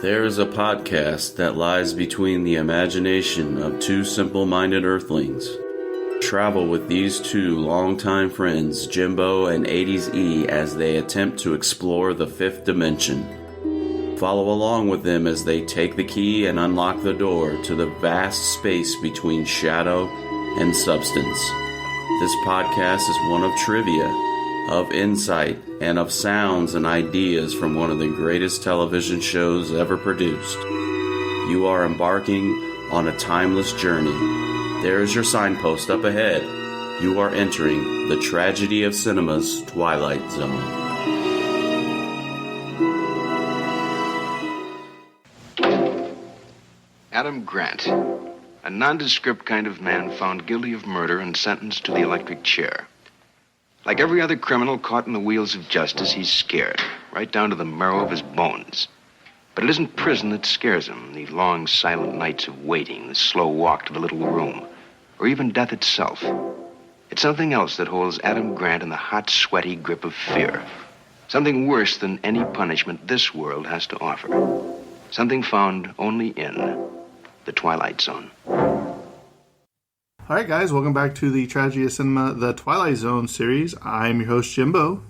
There is a podcast that lies between the imagination of two simple-minded earthlings. Travel with these two longtime friends, Jimbo and 80s E, as they attempt to explore the fifth dimension. Follow along with them as they take the key and unlock the door to the vast space between shadow and substance. This podcast is one of trivia, of insight, and of sounds and ideas from one of the greatest television shows ever produced. You are embarking on a timeless journey. There is your signpost up ahead. You are entering the tragedy of cinema's Twilight Zone. Adam Grant, a nondescript kind of man found guilty of murder and sentenced to the electric chair. Like every other criminal caught in the wheels of justice, he's scared, right down to the marrow of his bones. But it isn't prison that scares him, the long, silent nights of waiting, the slow walk to the little room, or even death itself. It's something else that holds Adam Grant in the hot, sweaty grip of fear. Something worse than any punishment this world has to offer. Something found only in the Twilight Zone. All right, guys, welcome back to the Tragedy of Cinema, the Twilight Zone series. I'm your host, Jimbo.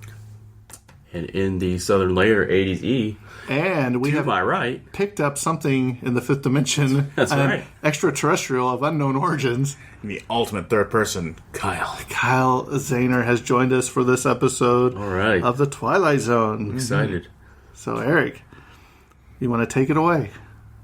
And in the southern layer, 80s E. And we have picked up something in the fifth dimension. That's right. Extraterrestrial of unknown origins. The ultimate third person, Kyle. Kyle Zahner has joined us for this episode of the Twilight Zone. I'm excited. So, Eric, you want to take it away?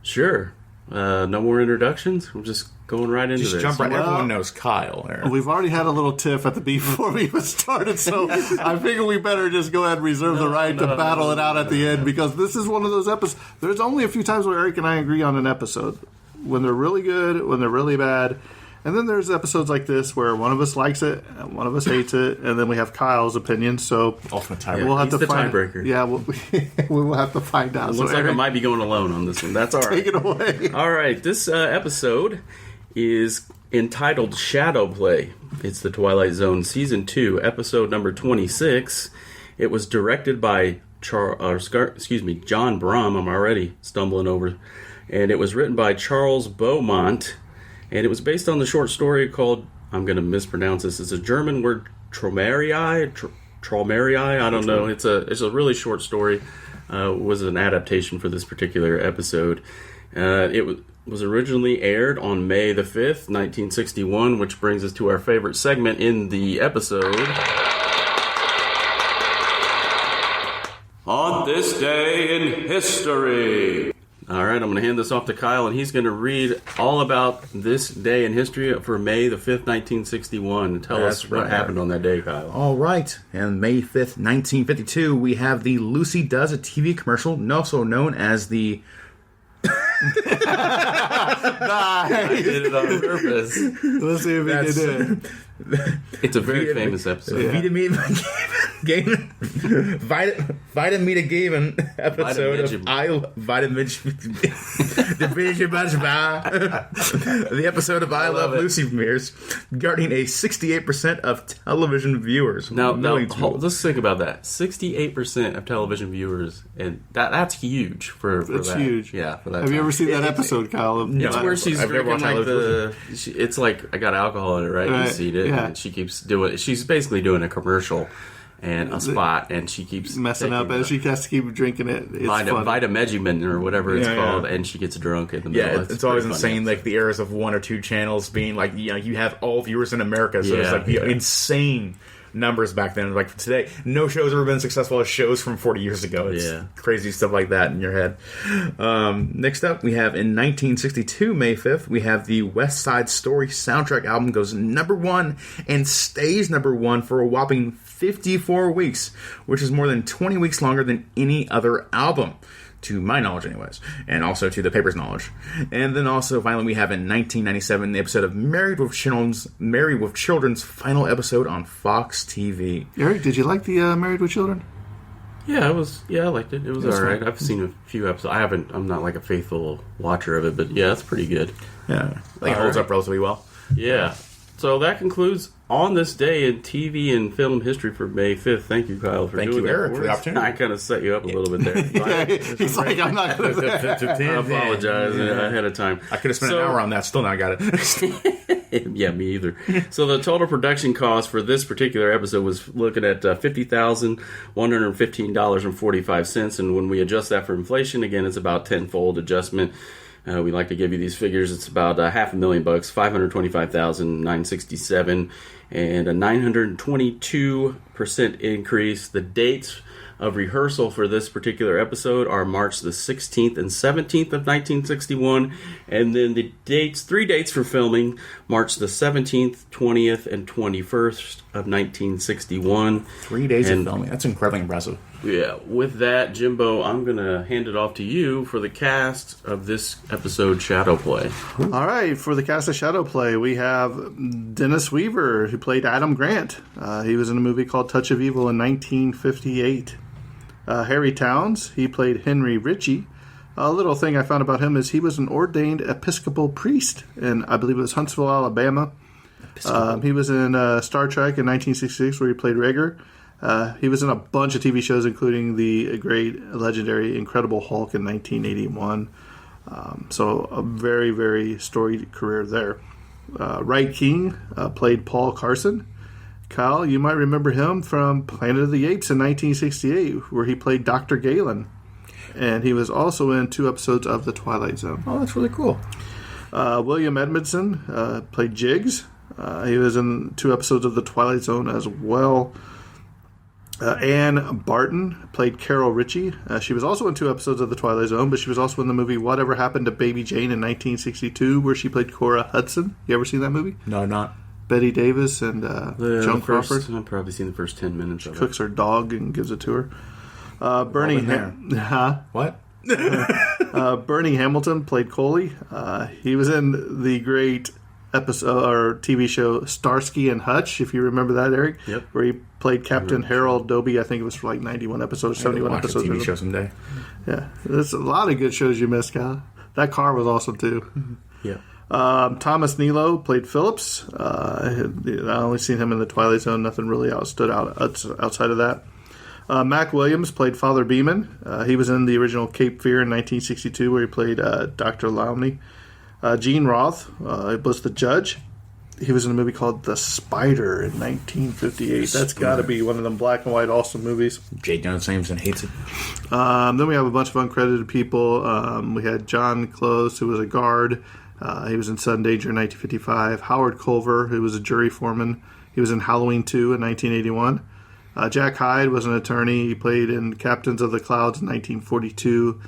Sure. No more introductions? We're just going right into this. Jump right. Everyone knows Kyle. Eric. We've already had a little tiff at the before we even started, so I figure we better just go ahead and reserve the right to battle it out at the end, because this is one of those episodes. There's only a few times where Eric and I agree on an episode. When they're really good, when they're really bad. And then there's episodes like this where one of us likes it and one of us hates it, and then we have Kyle's opinion. So ultimate tiebreaker. We'll have He's to the tiebreaker. Yeah, we will have to find out. It looks like I might be going alone on this one. That's all right. Take it away. All right, this episode is entitled Shadow Play. It's the Twilight Zone Season 2, episode number 26. It was directed by John Brum. I'm already stumbling over. And it was written by Charles Beaumont. And it was based on the short story called, I'm going to mispronounce this, it's a German word, Traumerii, I don't know. It's a really short story. Was an adaptation for this particular episode. It was originally aired on May the 5th, 1961, which brings us to our favorite segment in the episode. On this day in history. All right, I'm going to hand this off to Kyle, and he's going to read all about this day in history for May the 5th, 1961. Tell us what happened on that day, Kyle. All right. And May 5th, 1952, we have the Lucy Does a TV commercial, also known as the... Nice. I did it on purpose. Let's see if we can do it. It's a very famous episode. Yeah. Vitamita Gavin episode of the episode of I Love Lucy premieres, guarding a 68% of television viewers. Now let's think about that. 68% of television viewers, and that's huge for That's that. huge. Yeah, for that. Have you ever seen that episode, Kyle? It's where she's drinking it's like, I got alcohol in it, right? You see it. Yeah. And she's basically doing a commercial and a spot, and she keeps messing up, and she has to keep drinking it. It's Vitamegimin or whatever it's called, and she gets drunk in the middle. Yeah, it's always insane, like the eras of one or two channels being like, you have all viewers in America, so it's like insane numbers back then. Like today, no show's ever been successful as shows from 40 years ago. It's crazy stuff like that in your head. Next up, we have in 1962, May 5th, we have the West Side Story soundtrack album goes number one and stays number one for a whopping 54 weeks, which is more than 20 weeks longer than any other album. To my knowledge, anyways, and also to the paper's knowledge. And then also, finally, we have in 1997 the episode of Married with Children's final episode on Fox TV. Eric, did you like the Married with Children? Yeah, I liked it. It was all right. I've seen a few episodes. I'm not like a faithful watcher of it, but yeah, it's pretty good. Yeah, I think it holds up relatively well. Yeah. So that concludes on this day in TV and film history for May 5th. Thank you, Kyle, for doing that. Eric, for the opportunity. I kind of set you up a little bit there. He's like, I'm not going to. I apologize ahead of time. I could have spent an hour on that. Still not got it. Yeah, me either. So the total production cost for this particular episode was looking at $50,115.45. And when we adjust that for inflation, again, it's about tenfold adjustment. We like to give you these figures. It's about $500,000, $525,967, and a 922% increase. The dates of rehearsal for this particular episode are March the 16th and 17th of 1961, and then the dates, 3 dates for filming, March the 17th, 20th, and 21st of 1961. 3 days of filming. That's incredibly impressive. Yeah, with that, Jimbo, I'm going to hand it off to you for the cast of this episode, Shadow Play. All right, for the cast of Shadow Play, we have Dennis Weaver, who played Adam Grant. He was in a movie called Touch of Evil in 1958. Harry Towns, he played Henry Ritchie. A little thing I found about him is he was an ordained Episcopal priest in, I believe it was Huntsville, Alabama. He was in Star Trek in 1966, where he played Rager. He was in a bunch of TV shows, including the great, legendary, Incredible Hulk in 1981. So a very, very storied career there. Wright King played Paul Carson. Kyle, you might remember him from Planet of the Apes in 1968, where he played Dr. Galen. And he was also in 2 episodes of The Twilight Zone. Oh, that's really cool. William Edmondson played Jiggs. He was in 2 episodes of The Twilight Zone as well. Anne Barton played Carol Ritchie. She was also in 2 episodes of The Twilight Zone, but she was also in the movie Whatever Happened to Baby Jane in 1962, where she played Cora Hudson. You ever seen that movie? No, not. Betty Davis and Joan Crawford. I've probably seen the first 10 minutes of it. Cooks her dog and gives it to her. Bernie What? Bernie Hamilton played Coley. He was in the great episode or TV show Starsky and Hutch, if you remember that, Eric. Yep. Where he played Captain Harold Dobie. I think it was for like 91 episodes, 71 episodes. A TV show someday. Yeah, there's a lot of good shows you missed, Kyle. That car was awesome too. Yeah. Thomas Nilo played Phillips. I only seen him in The Twilight Zone. Nothing really stood out outside of that. Mac Williams played Father Beeman. He was in the original Cape Fear in 1962, where he played Dr. Lowney. Gene Roth was the judge. He was in a movie called The Spider in 1958. That's got to be one of them black and white awesome movies. J. Jonah Jameson hates it. Then we have a bunch of uncredited people. We had John Close, who was a guard. He was in Sudden Danger in 1955. Howard Culver, who was a jury foreman. He was in Halloween 2 in 1981. Jack Hyde was an attorney. He played in Captains of the Clouds in 1942.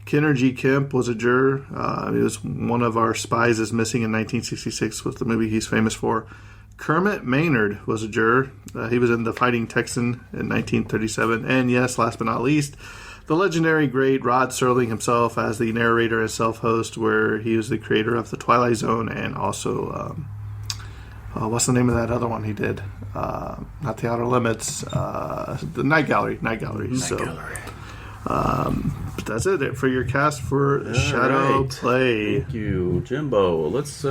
Kenner G. Kemp was a juror. He was one of our spies is missing in 1966, was the movie he's famous for. Kermit Maynard was a juror. He was in The Fighting Texan in 1937. And yes, last but not least, the legendary great Rod Serling himself as the narrator and self-host, where he was the creator of The Twilight Zone and also, what's the name of that other one he did? Not The Outer Limits, the Night Gallery. Night Gallery. But that's it for your cast for Shadow Play. Thank you, Jimbo. Let's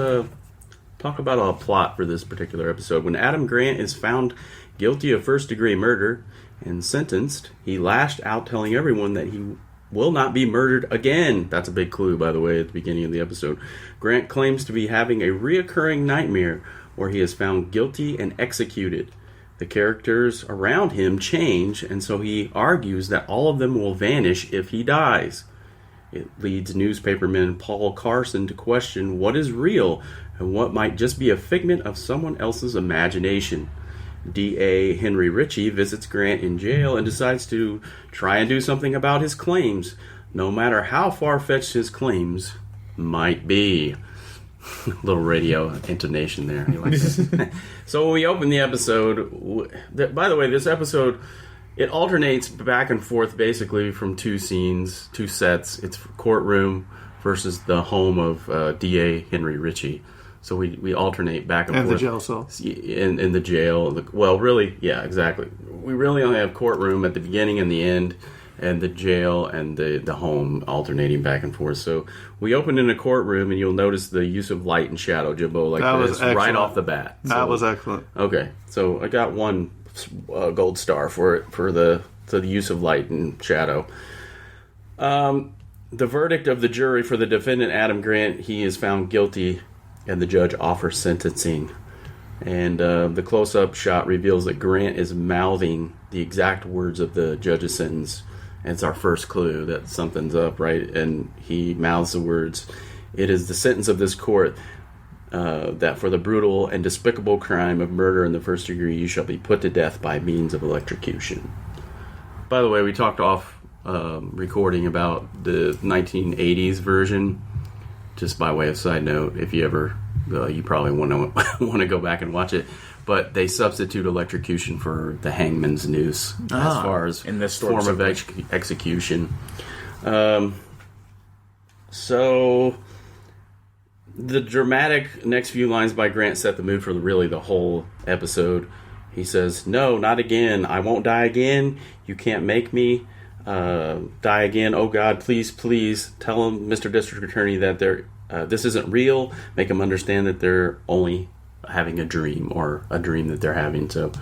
talk about a plot for this particular episode. When Adam Grant is found guilty of first-degree murder and sentenced, he lashed out telling everyone that he will not be murdered again. That's a big clue, by the way, at the beginning of the episode. Grant claims to be having a reoccurring nightmare where he is found guilty and executed. The characters around him change, and so he argues that all of them will vanish if he dies. It leads newspaperman Paul Carson to question what is real and what might just be a figment of someone else's imagination. D.A. Henry Ritchie visits Grant in jail and decides to try and do something about his claims, no matter how far-fetched his claims might be. Little radio intonation there. He likes it. So when we open the episode, by the way, this episode, it alternates back and forth basically from 2 scenes, 2 sets. It's courtroom versus the home of D.A. Henry Ritchie. So we alternate back and forth. And the jail cell. In the jail. Well, really, yeah, exactly. We really only have courtroom at the beginning and the end. and the jail and the home alternating back and forth. So we open in a courtroom, and you'll notice the use of light and shadow, Jimbo, like this right off the bat. That was excellent. Okay, so I got one gold star for it for the use of light and shadow. The verdict of the jury for the defendant, Adam Grant, he is found guilty, and the judge offers sentencing. And the close-up shot reveals that Grant is mouthing the exact words of the judge's sentence. And it's our first clue that something's up, right? And he mouths the words, "It is the sentence of this court that for the brutal and despicable crime of murder in the first degree, you shall be put to death by means of electrocution." By the way, we talked off recording about the 1980s version. Just by way of side note, if you ever, you probably want to go back and watch it. But they substitute electrocution for the hangman's noose as far as in this form of execution. So the dramatic next few lines by Grant set the mood for really the whole episode. He says, "No, not again. I won't die again. You can't make me die again. Oh God, please, please tell him, Mr. District Attorney, that this isn't real. Make him understand that they're only having a dream, or a dream that they're having." So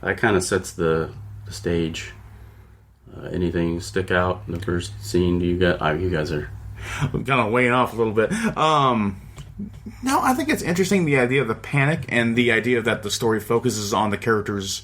that kind of sets the stage. Anything stick out in the first scene? You guys are kind of weighing off a little bit. No, I think it's interesting, the idea of the panic and the idea that the story focuses on the characters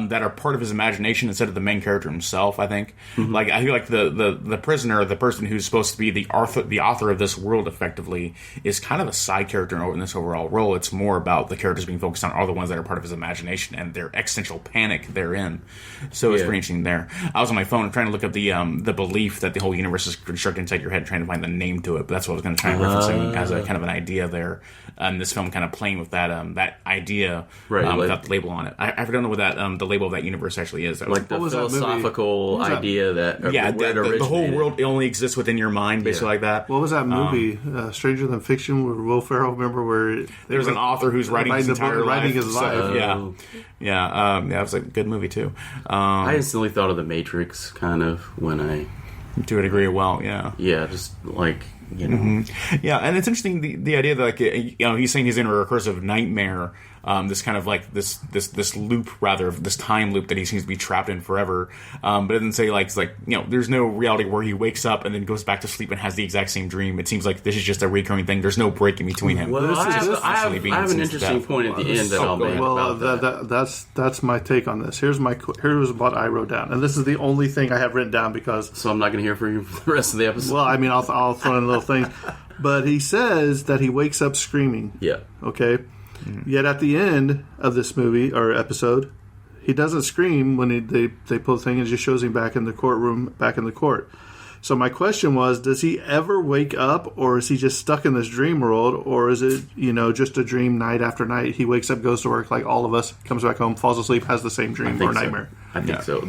that are part of his imagination instead of the main character himself. I think, like, I feel like the prisoner, the person who's supposed to be the author of this world, effectively, is kind of a side character in this overall role. It's more about the characters being focused on are the ones that are part of his imagination and their existential panic therein. So it's pretty interesting there. I was on my phone trying to look up the belief that the whole universe is constructed inside your head, trying to find the name to it. But that's what I was going to try and reference as a kind of an idea there. This film kind of playing with that idea, without the label on it. I don't know what that the label of that universe actually is. Like the philosophical idea that the whole world only exists within your mind, basically like that. What was that movie, Stranger Than Fiction, with Will Ferrell? Remember where there's an author who's writing his entire life. His life. It was a good movie too. I instantly thought of The Matrix, kind of, when I to a degree. Just like. You know. Yeah, and it's interesting the idea that, like, he's saying he's in a recursive nightmare, this kind of like this loop, rather, this time loop that he seems to be trapped in forever. But it doesn't say like there's no reality where he wakes up and then goes back to sleep and has the exact same dream. It seems like this is just a recurring thing. There's no break in between him. Well, I have an interesting point at the end that I'll make about that. That's my take on this. Here's what I wrote down, and this is the only thing I have written down because. So I'm not going to hear from you for the rest of the episode. Well, I mean, I'll throw in little things, but he says that he wakes up screaming. Yeah. Okay. Yet at the end of this movie or episode, he doesn't scream when they pull the thing, and it just shows him back in the courtroom, back in the court. So my question was, does he ever wake up, or is he just stuck in this dream world, or is it just a dream night after night? He wakes up, goes to work like all of us, comes back home, falls asleep, has the same dream or nightmare. I think so.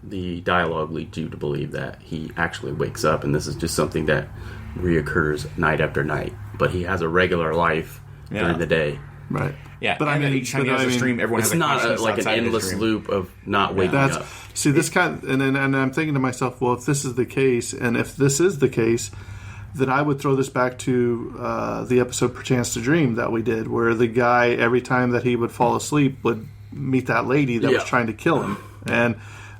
The dialogue leads you to believe that he actually wakes up, and this is just something that reoccurs night after night. But he has a regular life during the day. Right. Yeah, but each time he has a stream, everyone has a consciousness. It's not like an endless loop of not waking up. See, this and I'm thinking to myself, well, if this is the case, and if this is the case, then I would throw this back to the episode Perchance to Dream that we did, where the guy, every time that he would fall asleep, would meet that lady that was trying to kill him. And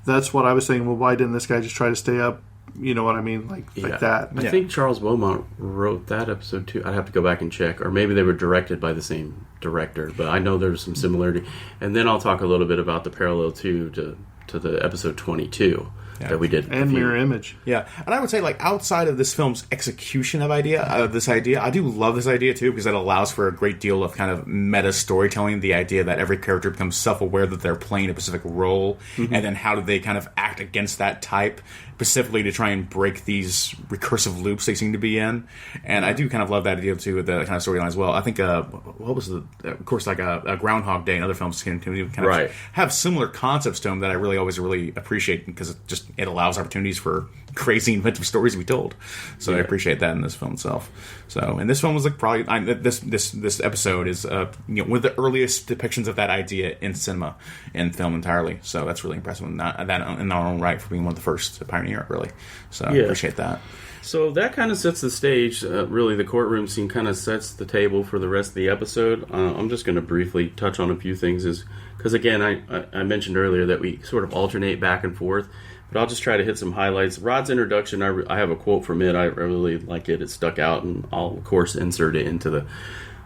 that's what I was saying. Well, why didn't this guy just try to stay up? You know what I mean? Like that. I think Charles Beaumont wrote that episode too. I'd have to go back and check. Or maybe they were directed by the same director. But I know there's some similarity. And then I'll talk a little bit about the parallel to the episode 22 that we did. And Mirror Image. Yeah. And I would say, like, outside of this film's execution of this idea, I do love this idea too, because it allows for a great deal of kind of meta storytelling. The idea that every character becomes self-aware that they're playing a specific role, and then how do they kind of act against that type, specifically to try and break these recursive loops they seem to be in. And I do kind of love that idea too, with the kind of storyline as well. I think what was of course, like a Groundhog Day and other films can kind of have similar concepts to them that I really always really appreciate because it allows opportunities for crazy inventive stories to be told. So I appreciate that in this film itself. So, and this film was like probably this episode is one of the earliest depictions of that idea in cinema and film entirely. So that's really impressive. That in our own right for being one of the first to pioneer it, really. So I appreciate that. So that kind of sets the stage. Really, the courtroom scene kind of sets the table for the rest of the episode. I'm just going to briefly touch on a few things, because again, I mentioned earlier that we sort of alternate back and forth, but I'll just try to hit some highlights. Rod's introduction, I have a quote from it. I really like it. It stuck out, and I'll of course insert it into the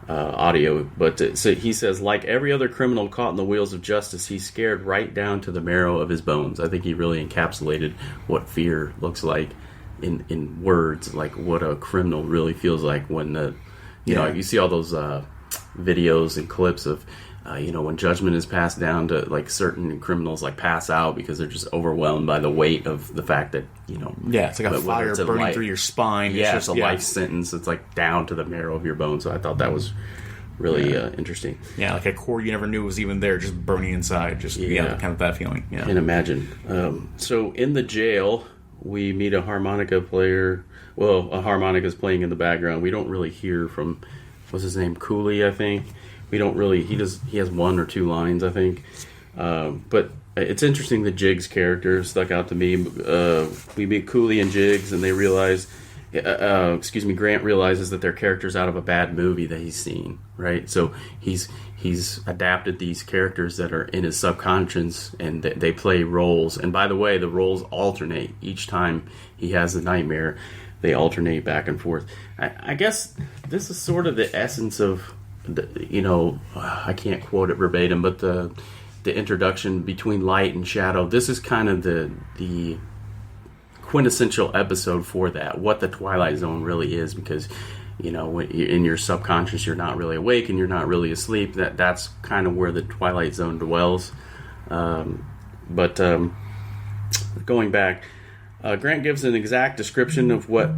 audio. But so he says, like every other criminal caught in the wheels of justice, he's scared right down to the marrow of his bones. I think he really encapsulated what fear looks like in words, like what a criminal really feels like when you know, you see all those videos and clips of when judgment is passed down to like certain criminals like pass out because they're just overwhelmed by the weight of the fact that it's like a fire burning through your spine. It's just a life sentence. It's like down to the marrow of your bones. So I thought that was really interesting. Yeah, like a core you never knew was even there, just burning inside. Just kind of that feeling. Yeah, can imagine. So in the jail, we meet a harmonica player. Well, a harmonica is playing in the background. We don't really hear from, what's his name, Cooley, I think. We don't really, he has one or two lines, I think. But it's interesting, the Jiggs character stuck out to me. We meet Cooley and Jiggs, and they realize, Grant realizes that their character's out of a bad movie that he's seen, right? So he's adapted these characters that are in his subconscious, and they play roles. And by the way, the roles alternate each time he has the nightmare. They alternate back and forth. I guess this is sort of the essence of, I can't quote it verbatim, but the introduction between light and shadow. This is kind of the quintessential episode for that. What the Twilight Zone really is, because when you're in your subconscious, you're not really awake and you're not really asleep. That's kind of where the Twilight Zone dwells. But going back, Grant gives an exact description of what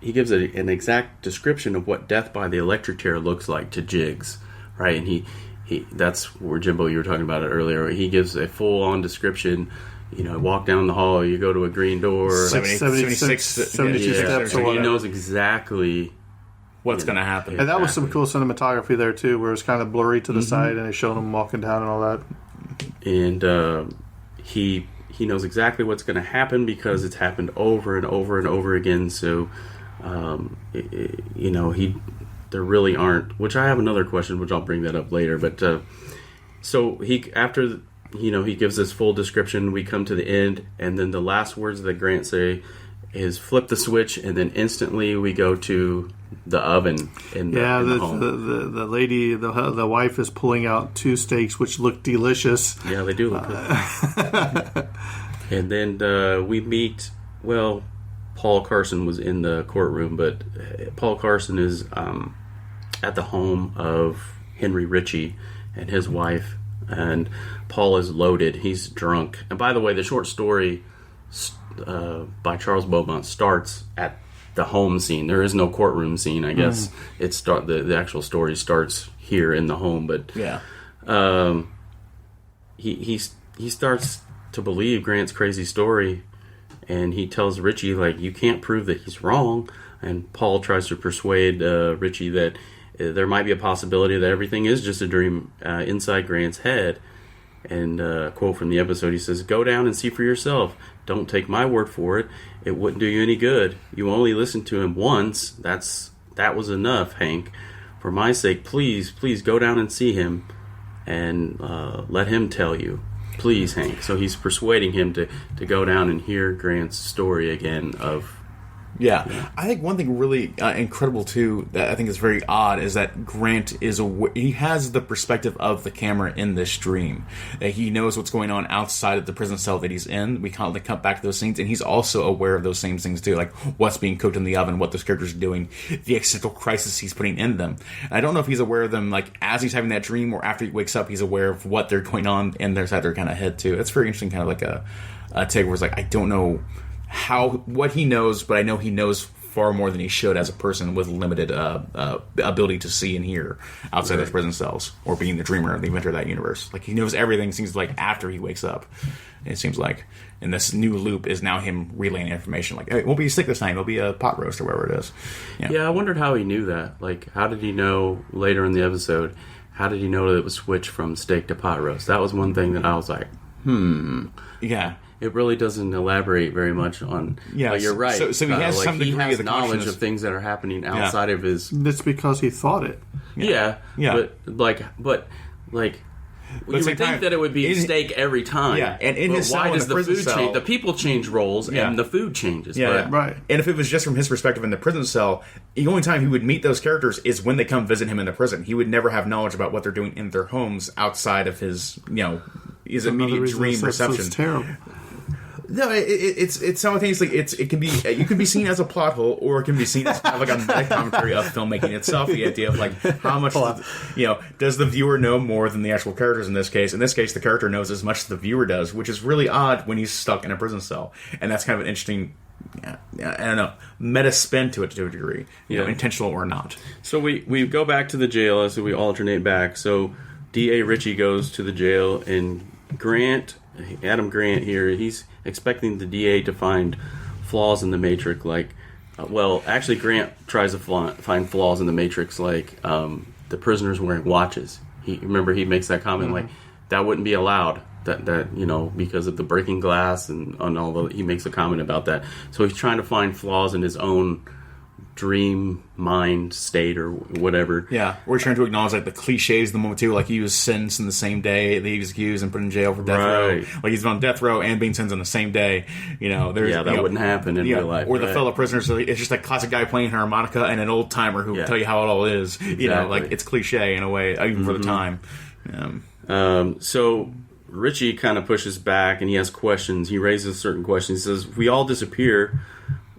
he gives an exact description of what death by the electric chair looks like to Jiggs, right? And he that's where, Jimbo, you were talking about it earlier. He gives a full-on description. Walk down the hall, you go to a green door. 76 steps or whatever. He knows exactly what's going to happen. And that was some cool cinematography there, too, where it's kind of blurry to the side, and they showed him walking down and all that. And he knows exactly what's going to happen because it's happened over and over and over again. So, there really aren't, which I have another question, which I'll bring that up later. But so he gives this full description. We come to the end, and then the last words that Grant say is flip the switch, and then instantly we go to the oven in the home. The lady, the wife is pulling out 2 steaks, which look delicious. Yeah, they do look good. And then we meet, Paul Carson was in the courtroom, but Paul Carson is at the home of Henry Ritchie and his wife, and Paul is loaded. He's drunk. And by the way, the short story by Charles Beaumont starts at the home scene. There is no courtroom scene, I guess. The actual story starts here in the home, but he starts to believe Grant's crazy story, and he tells Ritchie, like, you can't prove that he's wrong. And Paul tries to persuade Ritchie that there might be a possibility that everything is just a dream inside Grant's head. And quote from the episode, he says, go down and see for yourself. Don't take my word for it. It wouldn't do you any good. You only listened to him once. That was enough, Hank. For my sake, please go down and see him, and let him tell you. Please, Hank. So he's persuading him to go down and hear Grant's story again of... Yeah. I think one thing really incredible, too, that I think is very odd, is that Grant he has the perspective of the camera in this dream. That he knows what's going on outside of the prison cell that he's in. We constantly cut back to those scenes, and he's also aware of those same things, too, like what's being cooked in the oven, what those characters are doing, the existential crisis he's putting in them. And I don't know if he's aware of them, like, as he's having that dream, or after he wakes up, he's aware of what they're going on in their side their kind of head, too. It's very interesting, kind of like a take where it's like, I don't know what he knows, but I know he knows far more than he should as a person with limited ability to see and hear outside of his prison cells, or being the dreamer and the inventor of that universe. Like, he knows everything, seems like, after he wakes up. It seems like. And this new loop is now him relaying information. Like, hey, it won't be a stick this time. It'll be a pot roast or whatever it is. Yeah, I wondered how he knew that. Like, how did he know later in the episode, how did he know that it was switched from steak to pot roast? That was one thing that I was like, Yeah. It really doesn't elaborate very much on. Yeah, but you're right. So he has some degree he has of the knowledge of things that are happening outside of his. It's because he thought it. Yeah. But you would think that it would be steak every time. Yeah, and in his cell, why does in the the prison food cell, change? The people change roles, and the food changes. Right. And if it was just from his perspective in the prison cell, the only time he would meet those characters is when they come visit him in the prison. He would never have knowledge about what they're doing in their homes outside of his, his immediate dream perception. It's terrible. No, it's simultaneously. It can be, you can be seen as a plot hole, or it can be seen as kind of like a meta commentary of filmmaking itself. The idea of like how much does the viewer know more than the actual characters in this case? In this case, the character knows as much as the viewer does, which is really odd when he's stuck in a prison cell, and that's kind of an interesting. I don't know, meta spin to it to a degree, intentional or not. So we go back to the jail as we alternate back. So D.A. Ritchie goes to the jail, and Adam Grant here, he's expecting the DA to find flaws in the Matrix, like, actually Grant tries to find flaws in the Matrix, like the prisoners wearing watches. He makes that comment, like, that wouldn't be allowed, that because of the breaking glass and all the, he makes a comment about that. So he's trying to find flaws in his own dream mind state or whatever. Yeah, we're trying to acknowledge like the cliches of the moment too, like he was sentenced in the same day that he was accused and put in jail for death row. Like he's on death row and being sentenced on the same day. That wouldn't happen in real life. Or the fellow prisoners, it's just a classic guy playing harmonica and an old timer who will tell you how it all is. Exactly. Like it's cliche in a way, even for the time. So Richie kind of pushes back and he has questions. He raises certain questions. He says, "We all disappear.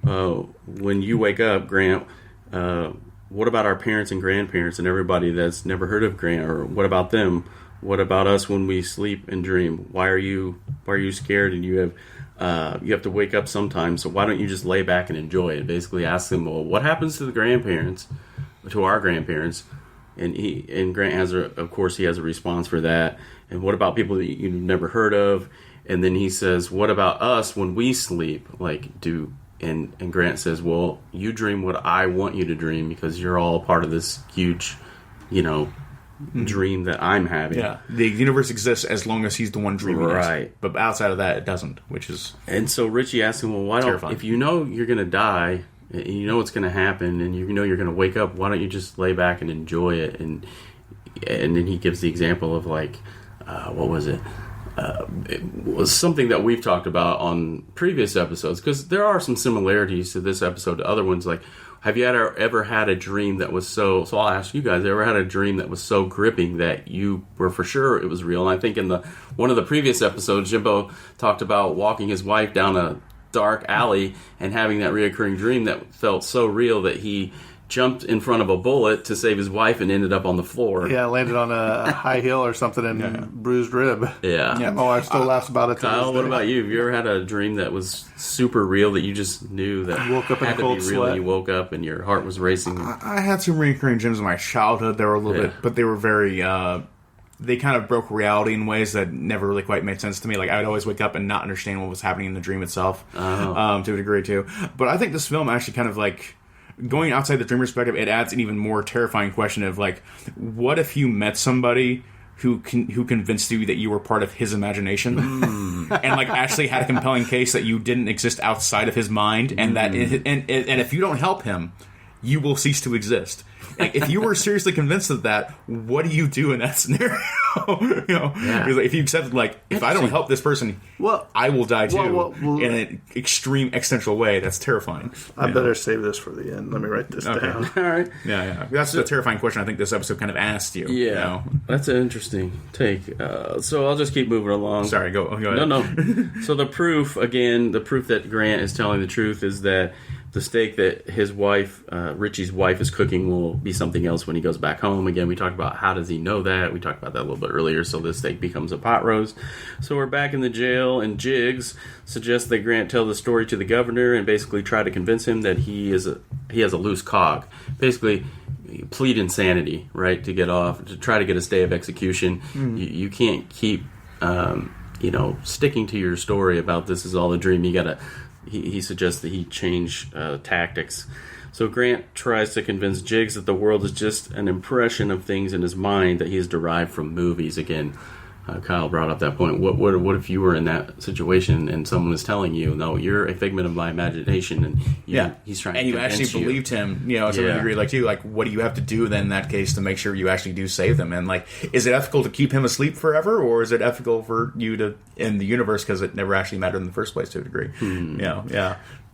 When you wake up, Grant, what about our parents and grandparents and everybody that's never heard of Grant? Or what about them? What about us when we sleep and dream? Why are you scared? And you have to wake up sometimes. So why don't you just lay back and enjoy it?" Basically, ask them, "Well, what happens to our grandparents?" And Grant has he has a response for that. And what about people that you've never heard of? And then he says, "What about us when we sleep? And Grant says, "Well, you dream what I want you to dream because you're all part of this huge, dream that I'm having." Yeah, the universe exists as long as he's the one dreaming it. But outside of that, it doesn't, which is... And so Richie asks him, "Well, why don't... If you know you're going to die, and you know what's going to happen, and you know you're going to wake up, why don't you just lay back and enjoy it?" And then he gives the example of, like, what was it? It was something that we've talked about on previous episodes, because there are some similarities to this episode to other ones. Like, have you ever had a dream that was so I'll ask you guys, ever had a dream that was so gripping that you were for sure it was real? And I think in one of the previous episodes, Jimbo talked about walking his wife down a dark alley and having that reoccurring dream that felt so real that he jumped in front of a bullet to save his wife and ended up on the floor. Yeah, landed on a high hill or something and bruised rib. Yeah. Oh, I still laugh about it. Kyle, what about you? Have you ever had a dream that was super real that you just knew that woke up had in a cold to be real? sweat. And you woke up and your heart was racing. I had some recurring dreams in my childhood. They were a little bit, but they were very... they kind of broke reality in ways that never really quite made sense to me. Like, I would always wake up and not understand what was happening in the dream itself, to a degree, too. But I think this film actually kind of, like... Going outside the dream perspective, it adds an even more terrifying question of, like, what if you met somebody who convinced you that you were part of his imagination and, like, actually had a compelling case that you didn't exist outside of his mind, and that and if you don't help him, you will cease to exist. Like, if you were seriously convinced of that, what do you do in that scenario? Because if you accepted, like, if I don't help this person, I will die too in an extreme existential way. That's terrifying. I better save this for the end. Let me write this down. All right. Yeah. That's the terrifying question I think this episode kind of asked you. Yeah. That's an interesting take. So I'll just keep moving along. Sorry, go ahead. No. So the proof that Grant is telling the truth is that the steak that his wife, Richie's wife, is cooking will be something else when he goes back home. Again, we talked about how does he know that. We talked about that a little bit earlier. So the steak becomes a pot roast. So we're back in the jail, and Jiggs suggests that Grant tell the story to the governor and basically try to convince him that he has a loose cog. Basically, plead insanity, right, to get off, to try to get a stay of execution. You can't keep, sticking to your story about this is all a dream. You gotta. He suggests that he change tactics. So Grant tries to convince Jiggs that the world is just an impression of things in his mind that he has derived from movies. Again, Kyle brought up that point. What if you were in that situation and someone is telling you, no, you're a figment of my imagination, and he's trying and to you actually believed him, to a degree, what do you have to do then in that case to make sure you actually do save them? And is it ethical to keep him asleep forever, or is it ethical for you to in the universe because it never actually mattered in the first place to a degree?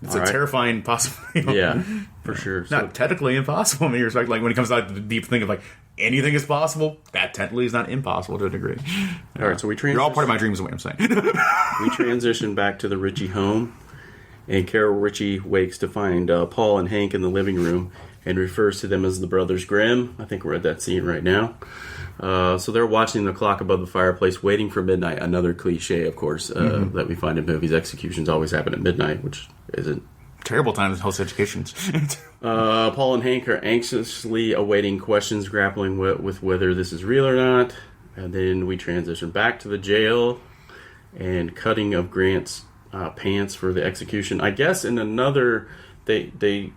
It's a terrifying possibility. Yeah, for sure. Not technically impossible. I mean, you're like when it comes out to the deep thing of anything is possible, that technically is not impossible to a degree. All right, so you're all part of my dreams, is what I'm saying. We transition back to the Ritchie home, and Carol Ritchie wakes to find Paul and Hank in the living room and refers to them as the Brothers Grimm. I think we're at that scene right now. So they're watching the clock above the fireplace, waiting for midnight. Another cliche, of course, that we find in movies. Executions always happen at midnight, which isn't terrible time in host educations. Paul and Hank are anxiously awaiting questions, grappling with whether this is real or not. And then we transition back to the jail and cutting of Grant's pants for the execution. I guess in another, they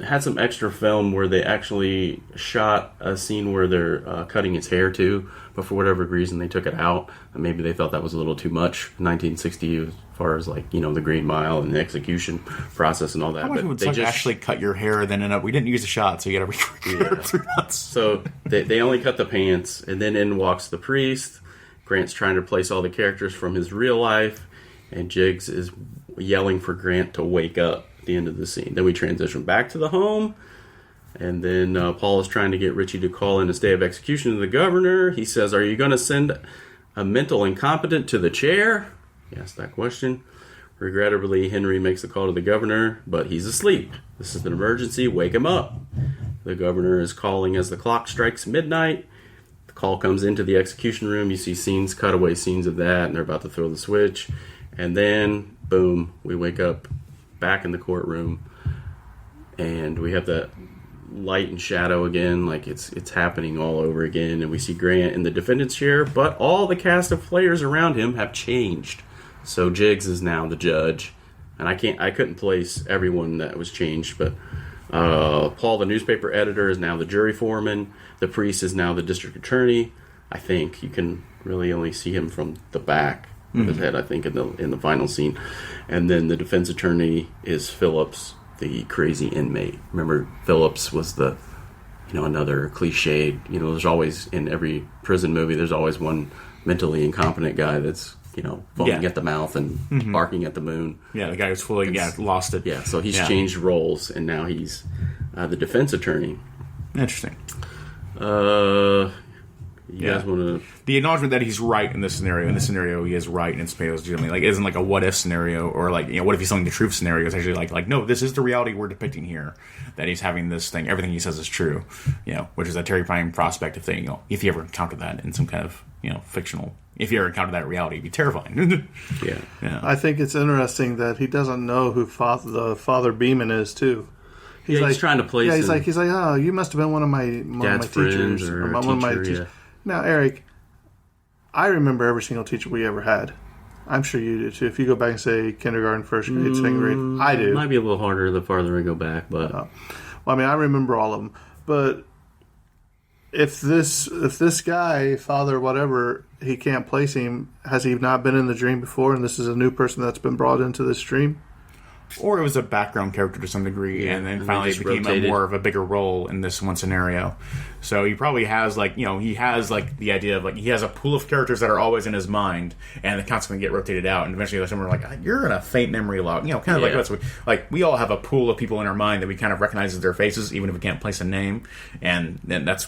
had some extra film where they actually shot a scene where they're cutting his hair too, but for whatever reason they took it out. Maybe they thought that was a little too much. 1960, as far as the Green Mile and the execution process and all that. How much would they just actually cut your hair? Then we didn't use a shot, so you got to record 3 months. So they only cut the pants, and then in walks the priest. Grant's trying to replace all the characters from his real life, and Jiggs is yelling for Grant to wake up at the end of the scene. Then we transition back to the home, and then Paul is trying to get Richie to call in a stay of execution to the governor. He says, "Are you going to send a mental incompetent to the chair?" He asked that question. Regrettably, Henry makes the call to the governor, but he's asleep. This is an emergency. Wake him up. The governor is calling as the clock strikes midnight. The call comes into the execution room. You see cutaway scenes of that, and they're about to throw the switch. And then, boom, we wake up back in the courtroom, and we have that light and shadow again, it's happening all over again, and we see Grant in the defendant's chair, but all the cast of players around him have changed. So Jiggs is now the judge, and I couldn't place everyone that was changed, but Paul, the newspaper editor, is now the jury foreman. The priest is now the district attorney. I think you can really only see him from the back of his head, I think, in the final scene. And then the defense attorney is Phillips, the crazy inmate. Remember, Phillips was the, another cliched, there's always, in every prison movie, there's always one mentally incompetent guy that's, foaming at the mouth and barking at the moon. Yeah, the guy who's fully lost it. Yeah, so he's changed roles, and now he's the defense attorney. Interesting. You guys want to... The acknowledgement that he's right in this scenario. In this scenario, he is right, and it's legitimately. It isn't like a what-if scenario, or what if he's telling the truth scenario. It's actually no, this is the reality we're depicting here. That he's having this thing, everything he says is true. Which is a terrifying prospect of thing. If you ever encounter that in some kind of, fictional... If you ever encounter that in reality, it'd be terrifying. Yeah. I think it's interesting that he doesn't know who the Father Beeman is, too. He's trying to place him. He's like, oh, you must have been one of my teachers. Or one of my teachers. Yeah. Now, Eric, I remember every single teacher we ever had. I'm sure you do too. If you go back and say kindergarten, first grade, second grade, I do. It might be a little harder the farther I go back, but I remember all of them. But if this guy, father, whatever, he can't place him, has he not been in the dream before, and this is a new person that's been brought into this dream? Or it was a background character to some degree, and then finally it became more of a bigger role in this one scenario. So he probably has, he has, the idea of, he has a pool of characters that are always in his mind, and they constantly get rotated out, and eventually someone you're in a faint memory log. That's we all have a pool of people in our mind that we kind of recognize as their faces, even if we can't place a name, and then that's,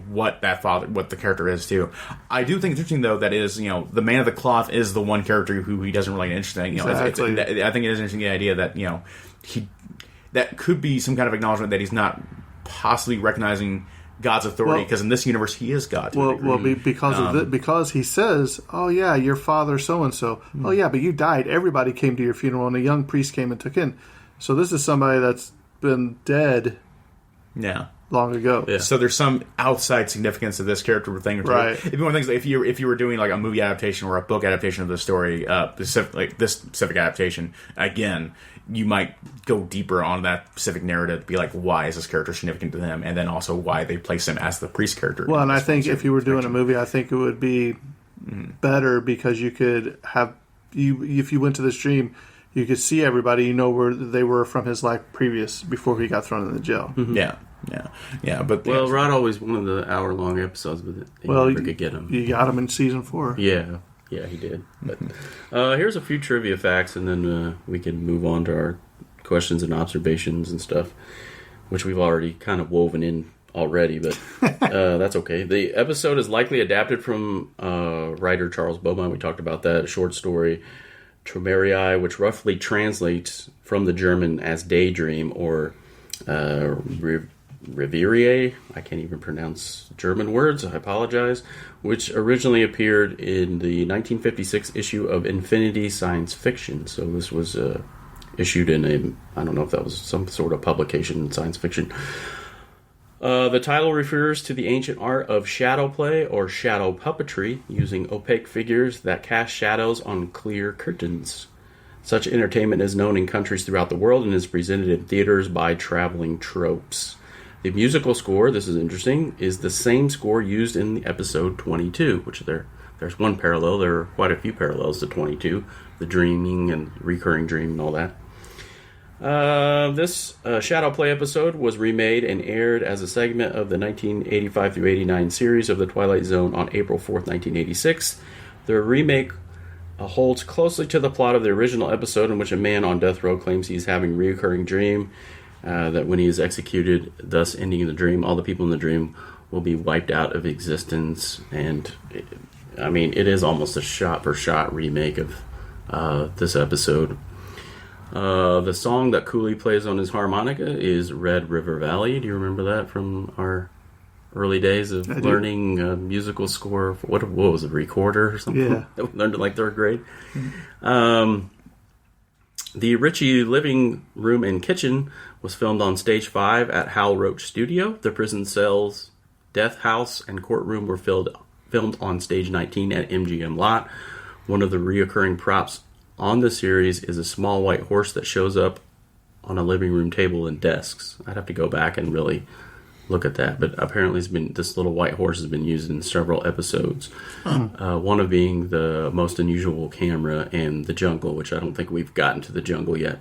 what the character is, too. I do think it's interesting, though, that is, the man of the cloth is the one character who he doesn't really interesting. Exactly. I think it is interesting, the idea that, that could be some kind of acknowledgement that he's not possibly recognizing God's authority, because in this universe he is God. Because he says, "Oh yeah, your father so and so. Oh yeah, but you died. Everybody came to your funeral, and a young priest came and took in." So this is somebody that's been dead. Yeah. Long ago. Yeah. So there's some outside significance to this character thing. Right. If you want things, if you were doing like a movie adaptation or a book adaptation of the story, like this specific adaptation, again, you might go deeper on that specific narrative to be like, why is this character significant to them, and then also why they place him as the priest character. Well, and I think if you were doing a movie, I think it would be better because you could have if you went to this dream, you could see everybody, where they were from his life before he got thrown in the jail. Mm-hmm. Yeah. But Rod always wanted the hour-long episodes, but they never could get them. You got him in season 4. Yeah, he did. But here's a few trivia facts, and then we can move on to our questions and observations and stuff, which we've already kind of woven in already, but that's okay. The episode is likely adapted from writer Charles Beaumont. We talked about that short story, Traumerie, which roughly translates from the German as daydream or Reverie. I can't even pronounce German words. I apologize. Which originally appeared in the 1956 issue of Infinity Science Fiction. So this was issued in I don't know if that was some sort of publication in science fiction. The title refers to the ancient art of shadow play or shadow puppetry, using opaque figures that cast shadows on clear curtains. Such entertainment is known in countries throughout the world and is presented in theaters by traveling tropes. The musical score, this is interesting, is the same score used in the episode 22, which there's one parallel. There are quite a few parallels to 22, the dreaming and recurring dream and all that. This Shadow Play episode was remade and aired as a segment of the 1985 through 89 series of The Twilight Zone on April 4th, 1986. The remake holds closely to the plot of the original episode, in which a man on death row claims he's having a recurring dream, that when he is executed, thus ending the dream, all the people in the dream will be wiped out of existence. And it is almost a shot-for-shot remake of this episode. The song that Cooley plays on his harmonica is Red River Valley. Do you remember that from our early days of learning musical score? What was it, recorder or something? Yeah. That we learned in like 3rd grade. The Ritchie living room and kitchen was filmed on Stage 5 at Hal Roach Studio. The prison cells, death house, and courtroom were filmed on Stage 19 at MGM Lot. One of the reoccurring props on the series is a small white horse that shows up on a living room table and desks. I'd have to go back and really look at that, but apparently this little white horse has been used in several episodes. One of being the Most Unusual Camera and The Jungle, which I don't think we've gotten to The Jungle yet.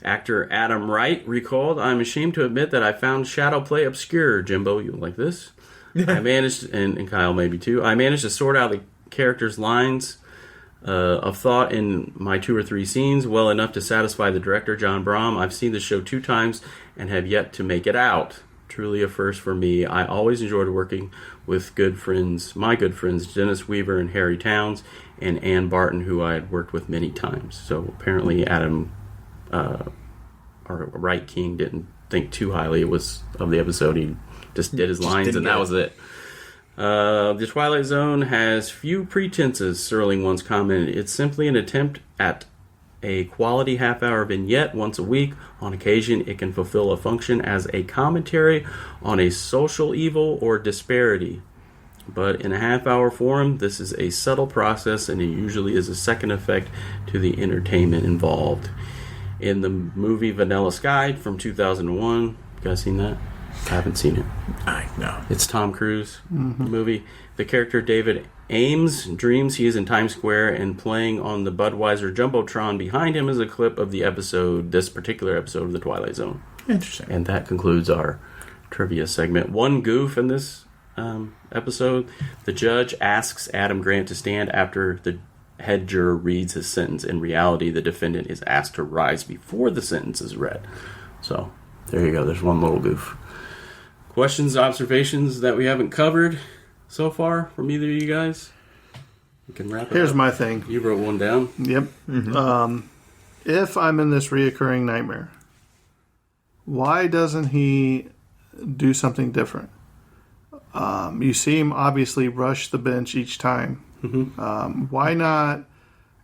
Actor Adam Wright recalled, "I'm ashamed to admit that I found shadow play obscure." Jimbo, you like this? I managed, and Kyle maybe too, I managed to sort out the characters' lines of thought in my 2 or 3 scenes well enough to satisfy the director, John Brom. I've seen the show 2 times and have yet to make it out. Truly a first for me. I always enjoyed working with my good friends, Dennis Weaver and Harry Towns, and Ann Barton, who I had worked with many times. So apparently Adam, or Wright King, didn't think too highly of the episode. He just did his lines, and that was it. The Twilight Zone has few pretenses, Serling once commented. It's simply an attempt at a quality half-hour vignette once a week. On occasion, it can fulfill a function as a commentary on a social evil or disparity. But in a half-hour form, this is a subtle process, and it usually is a second effect to the entertainment involved. In the movie Vanilla Sky from 2001, you guys seen that? I haven't seen it. No. It's Tom Cruise movie. The character David Ames dreams he is in Times Square, and playing on the Budweiser Jumbotron behind him is a clip of this particular episode of The Twilight Zone. Interesting. And that concludes our trivia segment. One goof in this episode. The judge asks Adam Grant to stand after the head juror reads his sentence. In reality, the defendant is asked to rise before the sentence is read. So, there you go. There's one little goof. Questions, observations that we haven't covered so far from either of you guys? We can wrap it up. Here's my thing. You wrote one down? Yep. Mm-hmm. If I'm in this reoccurring nightmare, Why doesn't he do something different? You see him obviously rush the bench each time. Why not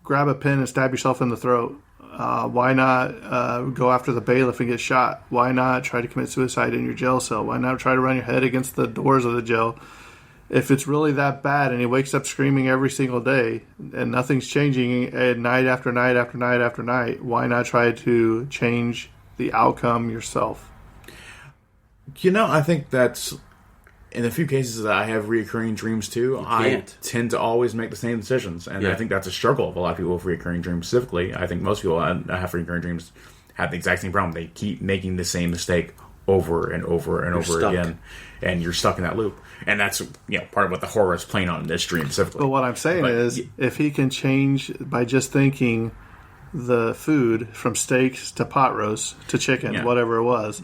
grab a pen and stab yourself in the throat? Why not go after the bailiff and get shot? Why not try to commit suicide in your jail cell? Why not try to run your head against the doors of the jail? If it's really that bad and he wakes up screaming every single day and nothing's changing night after night after night after night, why not try to change the outcome yourself? I think that's... In the few cases that I have reoccurring dreams too, I tend to always make the same decisions. And I think that's a struggle of a lot of people with reoccurring dreams specifically. I think most people that have reoccurring dreams have the exact same problem. They keep making the same mistake over and over and over again. And you're stuck in that loop. And that's part of what the horror is playing on in this dream specifically. But what I'm saying is, if he can change by just thinking the food from steaks to pot roast to chicken, whatever it was...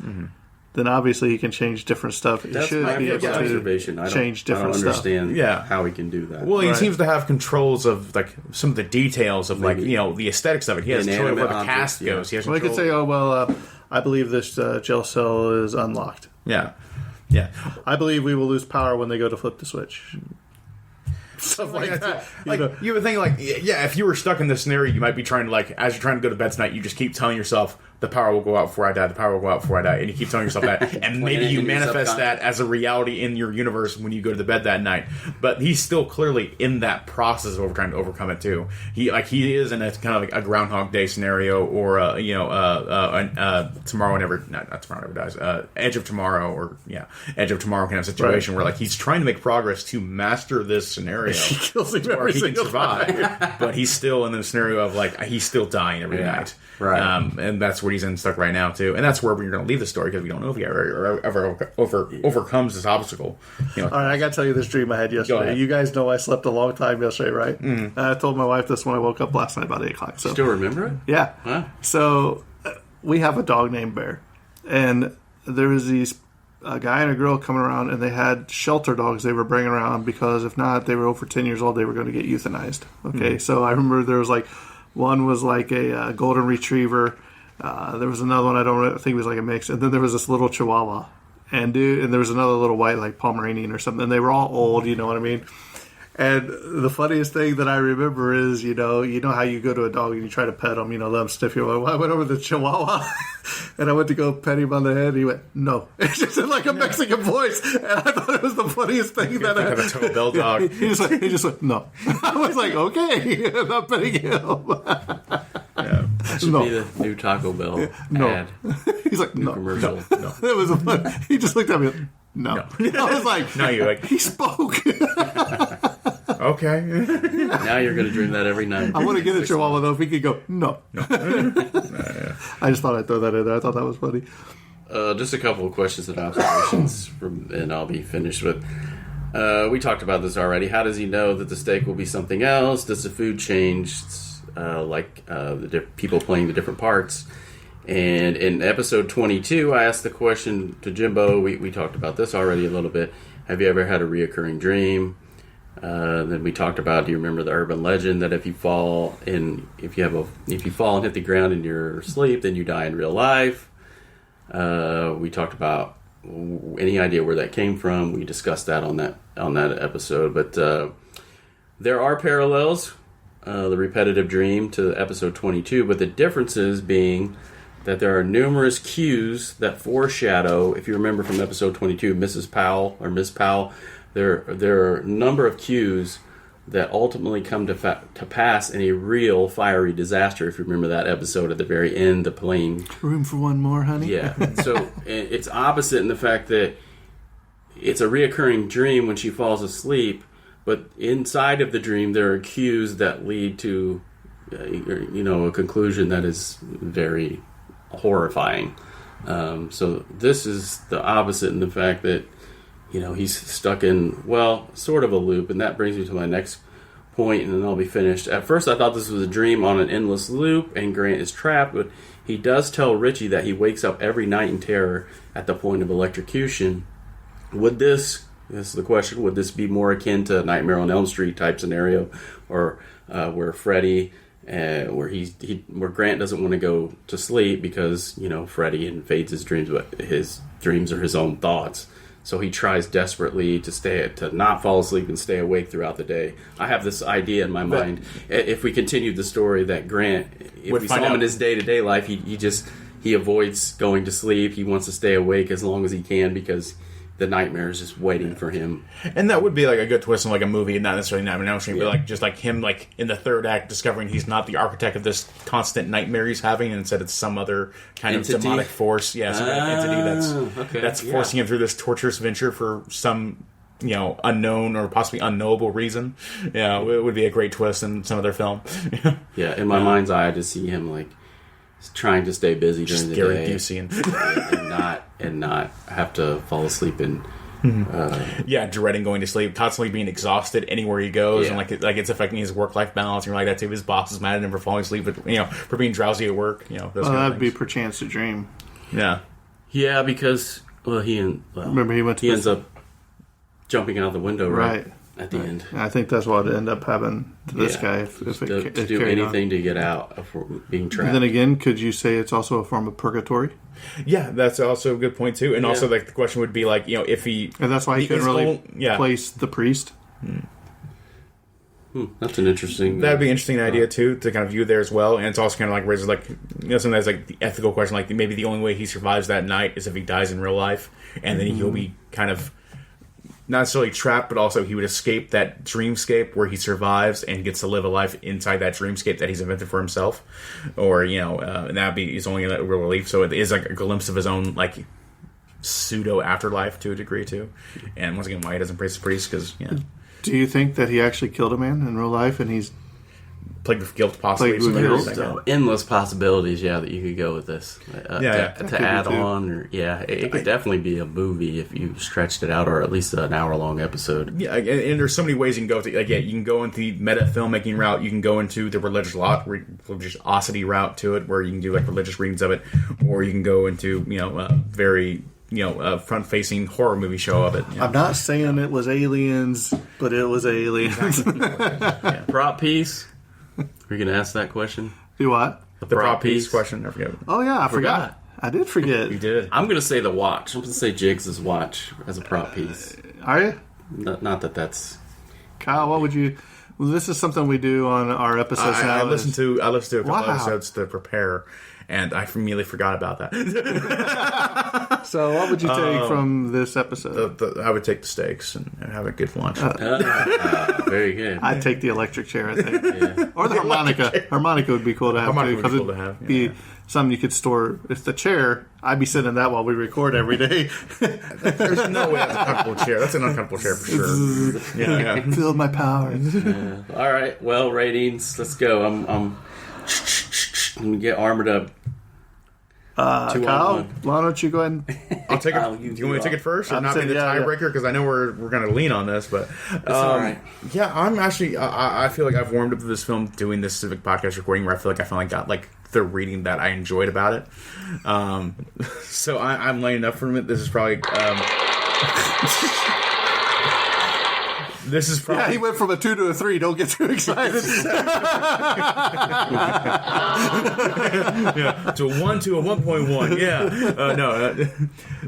then obviously he can change different stuff. He should be able to change different stuff. I don't understand how he can do that. Well, he seems to have controls of some of the details of the aesthetics of it. He has control of where the cast goes. He has he could say, I believe this jail cell is unlocked. Yeah. I believe we will lose power when they go to flip the switch. Stuff like that. You would think, if you were stuck in this scenario, you might be trying to, as you're trying to go to bed tonight, you just keep telling yourself, the power will go out before I die, the power will go out before I die, and you keep telling yourself that, and maybe you manifest that as a reality in your universe when you go to bed that night. But he's still clearly in that process of trying to overcome it too. He is in a kind of a Groundhog Day scenario, or Tomorrow Never, not Tomorrow Never Dies, Edge of Tomorrow, Edge of Tomorrow kind of situation where he's trying to make progress to master this scenario. He kills him every he can single survive, time. but he's still in the scenario of he's still dying every night. Right. And that's where he's stuck right now too, and that's where we're going to leave the story because we don't know if he ever overcomes this obstacle. All right, I got to tell you this dream I had yesterday. You guys know I slept a long time yesterday, right? Mm-hmm. I told my wife this when I woke up last night about 8 o'clock. So still remember it? Yeah. Huh? So we have a dog named Bear, and there was a guy and a girl coming around, and they had shelter dogs they were bringing around because if not, they were over 10 years old. They were going to get euthanized. Okay, so I remember there was one was a golden retriever. There was another one I think it was a mix, and then there was this little Chihuahua, and there was another little white Pomeranian or something. And they were all old, you know what I mean? And the funniest thing that I remember is, you know how you go to a dog and you try to pet them, let them sniff you. I went over to the Chihuahua, and I went to go pet him on the head, and he went, no. It's just in a Mexican voice, and I thought it was the funniest thing that I... Like a Taco Bell dog. He just went, no. I was like, okay, I'm not petting him. That should be the new Taco Bell ad. He's like, no. Commercial. No. It was fun. He just looked at me. No. I was like, no, you're like, he spoke. Okay. Now you're going to dream that every night. I want to get a Chihuahua though. If he could go, no. I just thought I'd throw that in there. I thought that was funny. Just a couple of questions and observations, and I'll be finished with. We talked about this already. How does he know that the steak will be something else? Does the food change? The people playing the different parts. And in episode 22, I asked the question to Jimbo. We talked about this already a little bit. Have you ever had a reoccurring dream? Then we talked about, do you remember the urban legend that if you fall and hit the ground in your sleep, then you die in real life? We talked about any idea where that came from. We discussed that on that episode. But there are parallels, the repetitive dream to episode 22, but the differences being that there are numerous cues that foreshadow, if you remember from episode 22, Mrs. Powell or Miss Powell, there are a number of cues that ultimately come to pass in a real fiery disaster. If you remember that episode at the very end, the plane. Room for one more, honey? Yeah. So it's opposite in the fact that it's a reoccurring dream when she falls asleep, but inside of the dream there are cues that lead to a conclusion that is very horrifying. So this is the opposite in the fact that he's stuck in, sort of a loop, and that brings me to my next point, and then I'll be finished. At first, I thought this was a dream on an endless loop, and Grant is trapped, but he does tell Richie that he wakes up every night in terror at the point of electrocution. This is the question, would this be more akin to a Nightmare on Elm Street type scenario, or where Freddy where Grant doesn't want to go to sleep because, Freddy invades his dreams, but his dreams are his own thoughts. So he tries desperately to not fall asleep and stay awake throughout the day. I have this idea in my mind. If we continued the story, that Grant, if we saw him in his day-to-day life, he avoids going to sleep. He wants to stay awake as long as he can because the nightmare is just waiting for him. And that would be like a good twist in like a movie, not necessarily Nightmare, but like just like him like in the third act discovering he's not the architect of this constant nightmare he's having, and instead it's some other kind of demonic force. Yeah, some kind of entity that's forcing him through this torturous venture for some unknown or possibly unknowable reason. Yeah, it would be a great twist in some other film. Yeah, in my mind's eye, I just see him like trying to stay busy during the day and not have to fall asleep and dreading going to sleep, constantly being exhausted anywhere he goes, and like it's affecting his work-life balance and like that too. His boss is mad at him for falling asleep, but for being drowsy at work. That'd be perchance a dream. Yeah, because remember he ends up jumping out the window right at the end. I think that's what ended up happening to this guy. If to do anything to get out of being trapped. And then again, could you say it's also a form of purgatory? Yeah, that's also a good point too. And also, like the question would be like, if he and that's why he couldn't really place the priest. That's an interesting. That'd be an interesting idea too to kind of view there as well. And it's also kind of like raises like sometimes like the ethical question, like maybe the only way he survives that night is if he dies in real life, and then he'll be kind of not necessarily trapped, but also he would escape that dreamscape where he survives and gets to live a life inside that dreamscape that he's invented for himself. Or, and that'd be his only real relief. So it is like a glimpse of his own, like, pseudo afterlife to a degree, too. And once again, why he doesn't praise the priest, because, Do you think that he actually killed a man in real life and he's plagued with guilt, possibly? There's endless possibilities, that you could go with this. To add on, or it could definitely be a movie if you stretched it out, or at least an hour-long episode. Yeah, and there's so many ways you can go. You can go into the meta filmmaking route. You can go into the religiosity route to it, where you can do like religious readings of it, or you can go into very front-facing horror movie show of it. I'm not saying it was aliens, but it was aliens. Prop piece. Are you going to ask that question? Do what? The prop piece question. I forget. Oh, yeah, I forgot. I did forget. You did. I'm going to say the watch. I'm going to say Jiggs' watch as a prop piece. Are you? Not that that's... Kyle, what would you... Well, this is something we do on our episodes now. I listened to a couple episodes to prepare, and I immediately forgot about that. So what would you take from this episode? I would take the steaks and have a good lunch. Very good. I'd take the electric chair, I think. Or the harmonica. Harmonica would be cool to have, too. Because it'd be something you could store. If the chair, I'd be sitting in that while we record every day. There's no way that's a comfortable chair. That's an uncomfortable chair for sure. Feel my powers. All right. Well, ratings. Let's go. I'm gonna get armored up. Kyle, why don't you go ahead and... I'll take it. Do you want me to take it first or not be the tiebreaker? Because I know we're going to lean on this, but... It's all right. Yeah, I'm actually... I feel like I've warmed up to this film doing this specific podcast recording where I feel like I finally got like the reading that I enjoyed about it. So I'm lining up for it. This is probably... This is probably... Yeah, he went from a 2 to a 3. Don't get too excited. To a 1 to a 1.1. Yeah.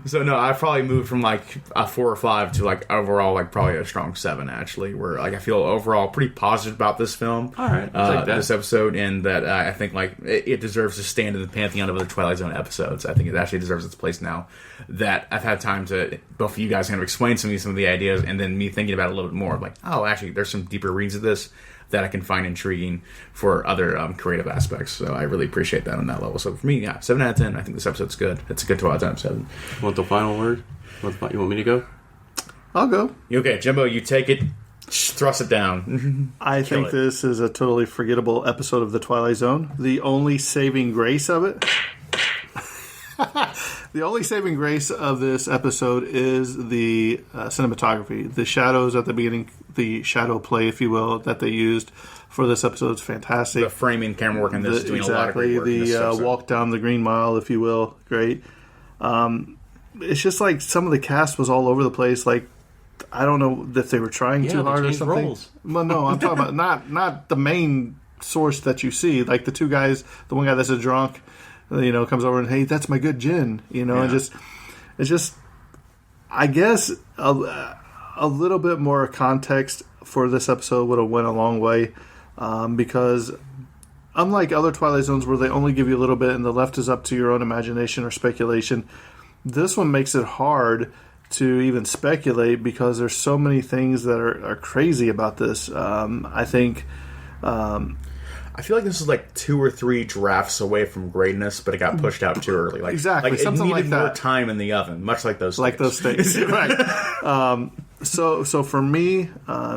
So I probably moved from like a 4 or 5 to like overall like probably a strong 7 actually. Where like I feel overall pretty positive about this film. All right. This episode, and that I think like it deserves to stand in the pantheon of other Twilight Zone episodes. I think it actually deserves its place now that I've had time to both of you guys kind of explain some of the ideas, and then me thinking about it a little bit more. Like, oh, actually, there's some deeper readings of this that I can find intriguing for other creative aspects. So I really appreciate that on that level. So for me, 7 out of 10. I think this episode's good. It's a good Twilight Zone episode. Want the final word? You want me to go? I'll go. Okay, Jimbo, you take it. Thrust it down. I think this is a totally forgettable episode of The Twilight Zone. The only saving grace of it... The only saving grace of this episode is the cinematography. The shadows at the beginning, the shadow play, if you will, that they used for this episode is fantastic. The framing, camera work in this is doing a lot of great work. The walk down the Green Mile, if you will, great. It's just like some of the cast was all over the place. Like, I don't know if they were trying too hard or something. Roles. Well, no, I'm talking about not the main source that you see. Like the two guys, the one guy that's a drunk, comes over and, hey, that's my good gin. And it's just, I guess a little bit more context for this episode would have went a long way, because unlike other Twilight Zones where they only give you a little bit and the left is up to your own imagination or speculation, this one makes it hard to even speculate because there's so many things that are crazy about this. I think... I feel like this is like 2 or 3 drafts away from greatness, but it got pushed out too early. Like, exactly, like something it needed like that. more time in the oven, much like those steaks. Right. So for me,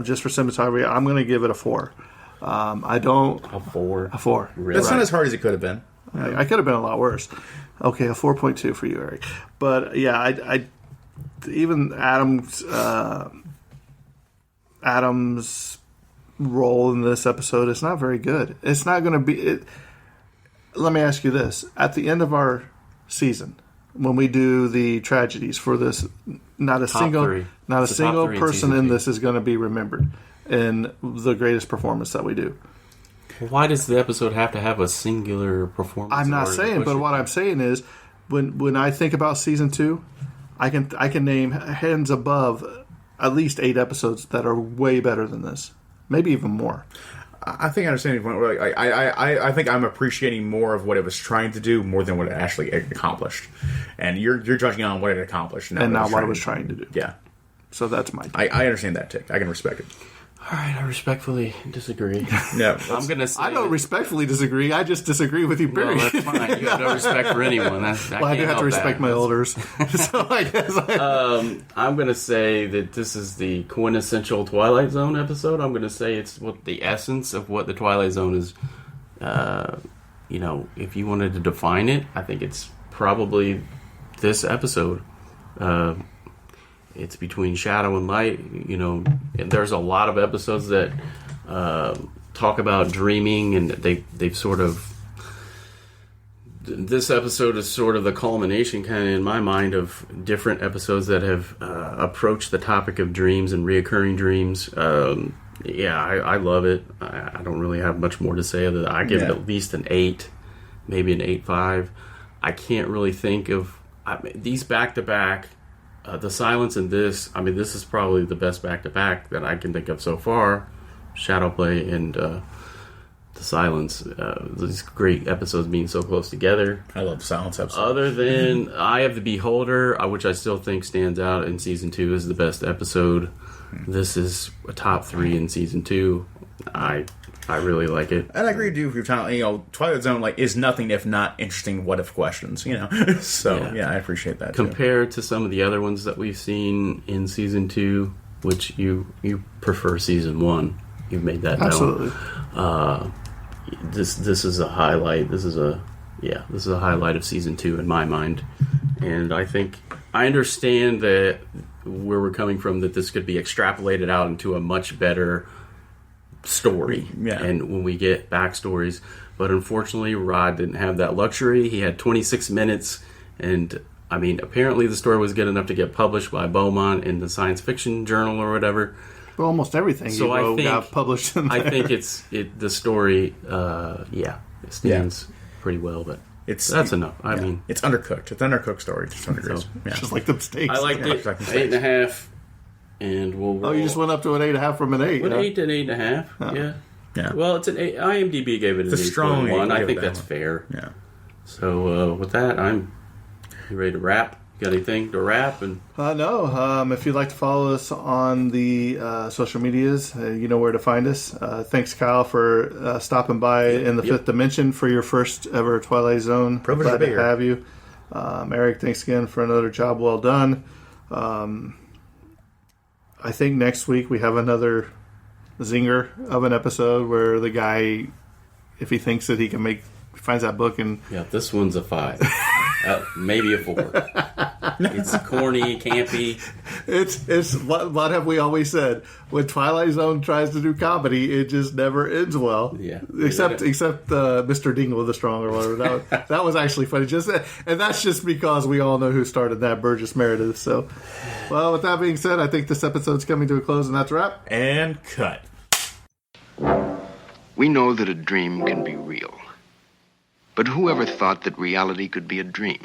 just for cinematography, I'm going to give it a 4. I don't... A 4? A 4. Really? That's not as hard as it could have been. I could have been a lot worse. Okay, a 4.2 for you, Eric. But yeah, I even Adam's role in this episode is not very good. It's not going to be... Let me ask you this. At the end of our season, when we do the tragedies for this, not a single person in this is going to be remembered in the greatest performance that we do. Why does the episode have to have a singular performance? I'm not saying, but what I'm saying is, when I think about season 2, I can name hands above at least 8 episodes that are way better than this, maybe even more. I think I understand your point. I think I'm appreciating more of what it was trying to do more than what it actually accomplished, and you're judging on what it accomplished and not what it was trying to do. Yeah, so that's my. I understand that take. I can respect it. All right, I respectfully disagree. No, I'm gonna say I don't respectfully disagree. I just disagree with you, period. Well, that's fine. You have no respect for anyone. I do have to respect my elders. So I guess I'm gonna say that this is the quintessential Twilight Zone episode. I'm gonna say it's what the essence of what the Twilight Zone is. If you wanted to define it, I think it's probably this episode. It's between shadow and light. There's a lot of episodes that talk about dreaming, and they've sort of... This episode is sort of the culmination, kind of in my mind, of different episodes that have approached the topic of dreams and reoccurring dreams. I love it. I don't really have much more to say other than I give it at least an 8, maybe an 8.5. I can't really think of... these back-to-back... the silence in this, this is probably the best back-to-back that I can think of so far. Shadowplay and the silence. These great episodes being so close together. I love the silence episode. Other than Eye of the Beholder, which I still think stands out in Season 2 as the best episode. This is a top 3 in Season 2. I really like it. And I agree with you. If you're talking, Twilight Zone is nothing if not interesting what if questions. So I appreciate that. Compared to some of the other ones that we've seen in Season 2, which you prefer Season 1, you've made that known. Absolutely. This is a highlight. This is a highlight of Season 2 in my mind, and I think I understand that where we're coming from. That this could be extrapolated out into a much better story, and when we get backstories, but unfortunately Rod didn't have that luxury. He had 26 minutes, and apparently the story was good enough to get published by Beaumont in the science fiction journal or whatever. Well, almost everything got published in there. I think the story it stands pretty well, but that's enough. It's undercooked. It's an undercooked story to some degree. Just like the steaks. I liked it. 8.5. And we'll roll. Oh, you just went up to an 8.5 from an 8. An 8 to an 8.5. Oh. Yeah. Well, it's an 8. IMDb gave it an 8.1. I think that's fair. Yeah. So with that, you ready to wrap? You got anything to wrap? And no. If you'd like to follow us on the social medias, you know where to find us. Thanks, Kyle, for stopping by in the Fifth Dimension for your first ever Twilight Zone. Privilege Glad to be to here. have you. Eric, thanks again for another job well done. I think next week we have another zinger of an episode where the guy, if he thinks that he finds that book and... Yeah, this one's a 5. Maybe a 4. It's corny, campy. It's what have we always said? When Twilight Zone tries to do comedy, it just never ends well. Yeah. Except Mr. Dingle the Strong or whatever. That was actually funny. And that's just because we all know who started that, Burgess Meredith. So, well, with that being said, I think this episode's coming to a close, and that's a wrap. And cut. We know that a dream can be real. But who ever thought that reality could be a dream?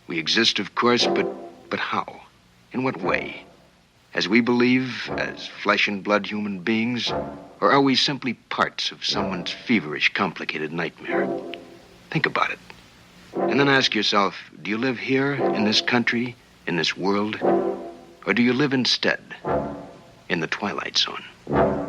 We exist, of course, but how? In what way? As we believe, as flesh and blood human beings? Or are we simply parts of someone's feverish, complicated nightmare? Think about it. And then ask yourself, do you live here, in this country, in this world? Or do you live instead in the Twilight Zone?